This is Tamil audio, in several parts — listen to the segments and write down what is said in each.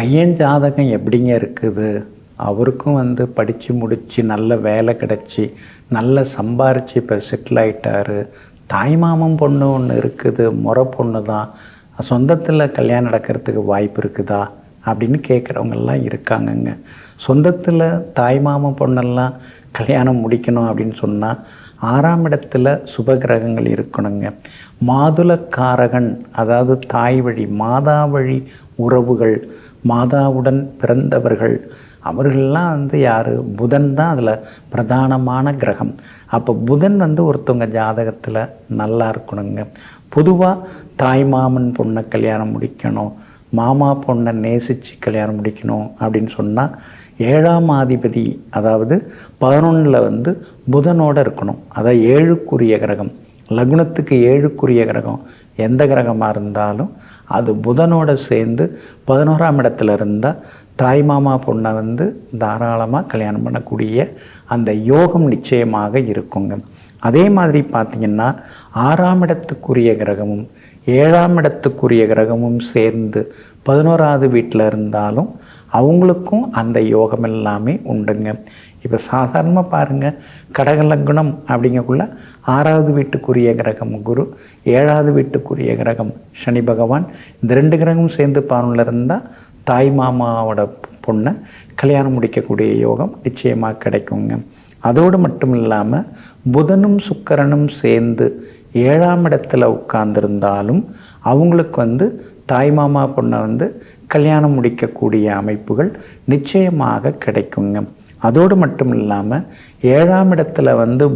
பையன் ஜாதகம் எப்படிங்க இருக்குது? அவருக்கும் படித்து முடித்து நல்ல வேலை கிடச்சி நல்ல சம்பாரித்து இப்போ செட்டில் ஆகிட்டார். தாய்மாமன் பொண்ணு ஒன்று இருக்குது, முறை பொண்ணு தான். சொந்தத்தில் கல்யாணம் நடக்கிறதுக்கு வாய்ப்பு இருக்குதா அப்படின்னு கேட்குறவங்கெல்லாம் இருக்காங்கங்க. சொந்தத்தில் தாய்மாமன் பொண்ணெல்லாம் கல்யாணம் முடிக்கணும் அப்படின்னு சொன்னால் 6ஆம் இடத்துல சுபகிரகங்கள் இருக்கணுங்க. மாதுளக்காரகன், அதாவது தாய் வழி மாதா வழி உறவுகள், மாதாவுடன் பிறந்தவர்கள், அவர்கள்லாம் யார்? புதன் தான் அதில் பிரதானமான கிரகம். அப்போ புதன் ஒருத்தவங்க ஜாதகத்தில் நல்லா இருக்கணுங்க. பொதுவாக தாய்மாமன் பொண்ணை கல்யாணம் முடிக்கணும், மாமா பொண்ணை நேசித்து கல்யாணம் முடிக்கணும் அப்படின்னு சொன்னால் 7ஆம் அதிபதி, அதாவது 11ல் புதனோடு இருக்கணும். அதாவது 7க்குரிய கிரகம், லக்னத்துக்கு 7க்குரிய கிரகம் எந்த கிரகமாக இருந்தாலும் அது புதனோடு சேர்ந்து 11ஆம் இடத்துல இருந்தால் தாய்மாமா பொண்ணை தாராளமாக கல்யாணம் பண்ணக்கூடிய அந்த யோகம் நிச்சயமாக இருக்குங்க. அதே மாதிரி பார்த்திங்கன்னா 6ஆம் இடத்துக்குரிய கிரகமும் 7ஆம் இடத்துக்குரிய கிரகமும் சேர்ந்து 11ஆவது வீட்டில் இருந்தாலும் அவங்களுக்கும் அந்த யோகம் எல்லாமே உண்டுங்க. இப்போ சாதாரணமாக பாருங்கள், கடகலக்னம் அப்படிங்கக்குள்ள 6ஆவது வீட்டுக்குரிய கிரகம் குரு, 7ஆவது வீட்டுக்குரிய கிரகம் சனி பகவான், இந்த 2 கிரகமும் சேர்ந்து 11ல் இருந்தால் தாய் மாமாவோட பொண்ணை கல்யாணம் முடிக்கக்கூடிய யோகம் நிச்சயமாக கிடைக்குங்க. அதோடு மட்டும் இல்லாமல் புதனும் சுக்கிரனும் சேர்ந்து 7ஆம் இடத்துல உட்கார்ந்துருந்தாலும் அவங்களுக்கு தாய்மாமா பொண்ணை கல்யாணம் முடிக்கக்கூடிய அமைப்புகள் நிச்சயமாக கிடைக்குங்க. அதோடு மட்டும் இல்லாமல் 7ஆம் இடத்துல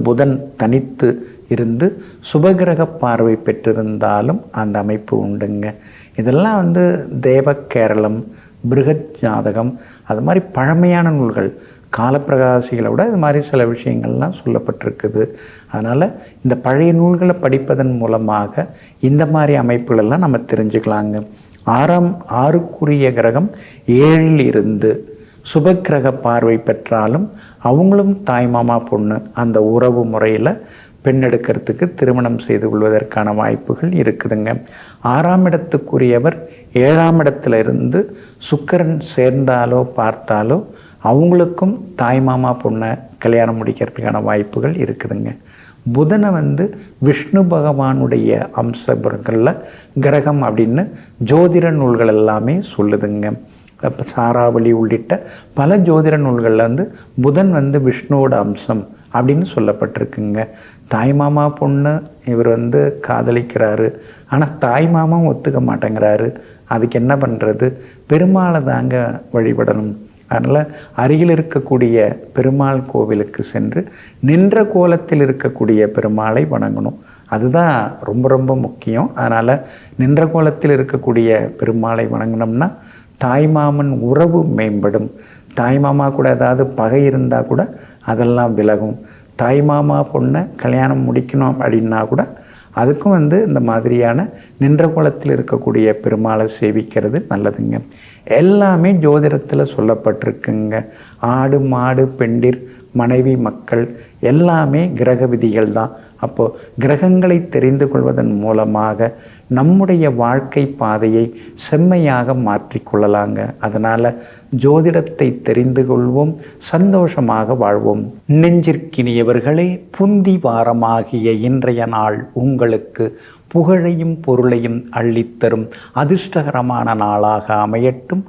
புதன் தனித்து இருந்து சுபகிரக பார்வை பெற்றிருந்தாலும் அந்த அமைப்பு உண்டுங்க. இதெல்லாம் தேவ கேரளம், பிருகத் ஜாதகம், அது மாதிரி பழமையான நூல்கள், காலப்பிரகாசிகளை விட இது மாதிரி சில விஷயங்கள்லாம் சொல்லப்பட்டிருக்குது. அதனால் இந்த பழைய நூல்களை படிப்பதன் மூலமாக இந்த மாதிரி அமைப்புகளெல்லாம் நம்ம தெரிஞ்சுக்கலாங்க. 6க்குரிய கிரகம் 7ல் இருந்து சுபக்கிரக பார்வை பெற்றாலும் அவங்களும் தாய்மாமா பொண்ணு அந்த உறவு முறையில் பெண் எடுக்கிறதுக்கு திருமணம் செய்து கொள்வதற்கான வாய்ப்புகள் இருக்குதுங்க. 6ஆம் இடத்துக்குரியவர் 7ஆம் இடத்துல இருந்து சுக்கிரன் சேர்ந்தாலோ பார்த்தாலோ அவங்களுக்கும் தாய்மாமா பொண்ணை கல்யாணம் முடிக்கிறதுக்கான வாய்ப்புகள் இருக்குதுங்க. புதனை விஷ்ணு பகவானுடைய அம்சங்களில் கிரகம் அப்படின்னு ஜோதிட நூல்கள் எல்லாமே சொல்லுதுங்க. இப்போ சாராவளி உள்ளிட்ட பல ஜோதிட நூல்களில் புதன் விஷ்ணுவோட அம்சம் அப்படின்னு சொல்லப்பட்டிருக்குங்க. தாய்மாமா பொண்ணு இவர் காதலிக்கிறாரு, ஆனால் தாய்மாமாவும் ஒத்துக்க மாட்டேங்கிறாரு. அதுக்கு என்ன பண்ணுறது? பெருமாளை தாங்க வழிபடணும். அதனால் அருகில் இருக்கக்கூடிய பெருமாள் கோவிலுக்கு சென்று நின்ற கோலத்தில் இருக்கக்கூடிய பெருமாளை வணங்கணும். அதுதான் ரொம்ப ரொம்ப முக்கியம். அதனால் நின்ற கோலத்தில் இருக்கக்கூடிய பெருமாளை வணங்கினோம்னா தாய்மாமன் உறவு மேம்படும். தாய்மாமா கூட ஏதாவது பகை இருந்தால் கூட அதெல்லாம் விலகும். தாய்மாமா பொண்ணை கல்யாணம் முடிக்கணும் அப்படின்னா கூட அதுக்கும் இந்த மாதிரியான நின்ற கோலத்தில் இருக்கக்கூடிய பெருமாளை சேவிக்கிறது நல்லதுங்க. எல்லாமே ஜோதிடத்தில் சொல்லப்பட்டிருக்குங்க. ஆடு மாடு பெண்டிர் மனைவி மக்கள் எல்லாமே கிரக விதிகள் தான். அப்போது கிரகங்களை தெரிந்து கொள்வதன் மூலமாக நம்முடைய வாழ்க்கை பாதையை செம்மையாக மாற்றிக்கொள்ளலாங்க. அதனால் ஜோதிடத்தை தெரிந்து கொள்வோம், சந்தோஷமாக வாழ்வோம். நெஞ்சிற்கினியவர்களே, புந்தி வாரமாகிய இன்றைய நாள் உங்களுக்கு புகழையும் பொருளையும் அள்ளித்தரும் அதிர்ஷ்டகரமான நாளாக அமையட்டும்.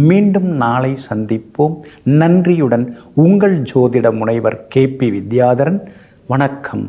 மீண்டும் நாளை சந்திப்போம். நன்றியுடன் உங்கள் ஜோதிட முனைவர் KP வித்யாதரன். வணக்கம்.